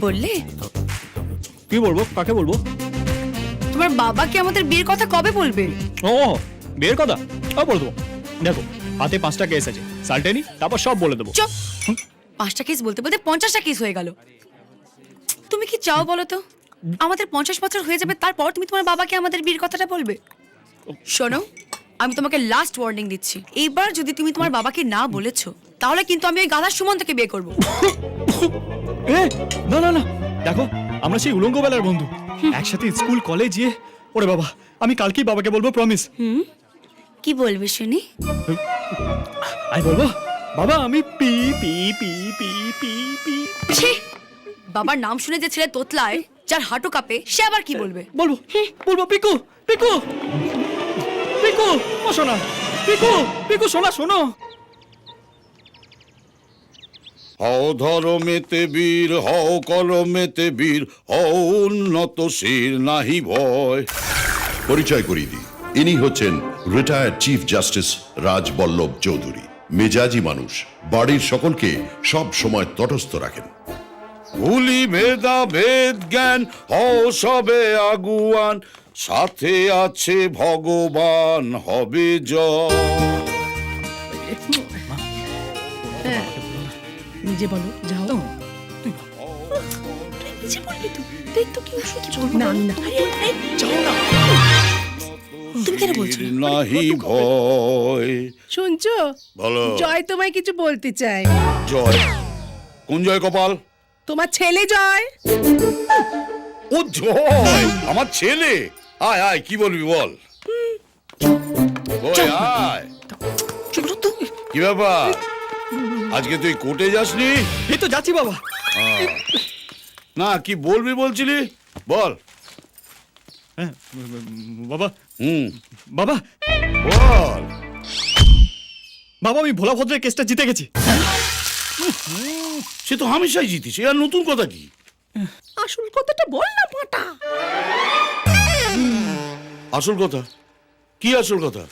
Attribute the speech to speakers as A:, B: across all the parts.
A: বললে?
B: কি বলবো? কাকে বলবো?
A: তোমার বাবাকে আমাদের বিয়ের কথা কবে বলবে?
B: ও বিয়ের কথা বলে দেবো। দেখো হাতে 5টা কেস আছে, সালটেনি তারপর সব বলে দেবো।
A: চুপ। 5টা কেস বলতে বলতে 50টা কেস হয়ে গেল। তুমি কি চাও বলো তো? আমাদের 50 বছর হয়ে যাবে, তারপর তুমি তোমার বাবাকে আমাদের বিয়ের কথাটা বলবে? শোনো, আমি তোমাকে লাস্ট ওয়ার্নিং দিচ্ছি, এইবার যদি তুমি তোমার বাবাকে না বলেছো তাহলে কিন্তু আমি ওই গাধা সুমন্তকে বিয়ে করব।
B: না না না, দেখো আমরা সেই উলঙ্গ বেলার বন্ধু, একসাথে স্কুল কলেজ গিয়ে। ওরে বাবা, আমি কালকেই বাবাকে বলবো, প্রমিস।
A: কি বলবে শুনি?
B: আমি বলবো, বাবা আমি P P P P P P.
A: ছি! বাবার নাম শুনে যে ছেলে তোতলায়, যার হাঁটু কাঁপে, সে আবার কি বলবে?
B: বলবো বলবো পিকু পিকু পিকু, ও শোনা, পিকু পিকু শোনা, শোনো।
C: হও ধরমেতে বীর, হও কলমেতে বীর, হও উন্নত শির, নাহি ভয়।
D: পরিচয় করিয়ে দিই, ইনি হচ্ছেন retired chief justice Rajballabh Chowdhury. মেজাজি মানুষ, বাড়ির সকলকে সব সময় তটস্থ রাখেন।
C: ভুলি ভেদা ভেদ জ্ঞান, হও সবে আগুয়ান, সাথে আছে ভগবান, হবে জয়।
E: নিজে বলো, যাও।
A: নিজে বলবি তো? তুই তো কি ওষুধ বলবো?
E: না আমি না।
A: যাও না। তুমি কেন বলছো?
C: শির নাহি ভয়।
E: শুনছো?
C: বলো।
E: জয় তোমায় কিছু বলতে চায়।
C: জয়? কোন জয় কপাল?
E: তোমার ছেলে জয়।
C: ও জয়, আমার ছেলে। আয় আয়, কি বলবি বল। ওই আয়। কি ব্যাপার, আজকে তুই কোর্টে যাসনি?
B: এই তো যাচ্ছি বাবা।
C: না, কি বলবি বলছিলি, বল।
B: হ্যাঁ, বাবা
C: হুম,
B: বাবা
C: বল।
B: বাবা, আমি ভোলা ভদ্রের কেসটা জিতে গেছি।
C: সে তো হামেশাই জিতিস, আর নতুন কথা কি?
E: আসল কথাটা বল না পাটা।
C: আসল কথা কি? আসল কথা?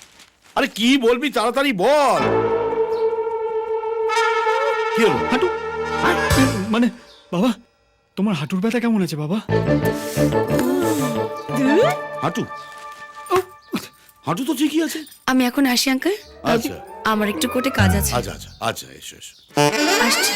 C: আরে কি বলবি, তাড়াতাড়ি বল। কি হলো?
B: হাঁটু, মানে বাবা তোমার হাঁটুর ব্যথা কেমন আছে বাবা?
C: হাঁটু? হাঁটু তো ঠিকই আছে।
A: আমি এখন আসি আঙ্কেল।
C: আচ্ছা
A: আমার একটু কোর্টে কাজ আছে।
C: আচ্ছা আচ্ছা আচ্ছা, এসো এসো।
A: আসছি।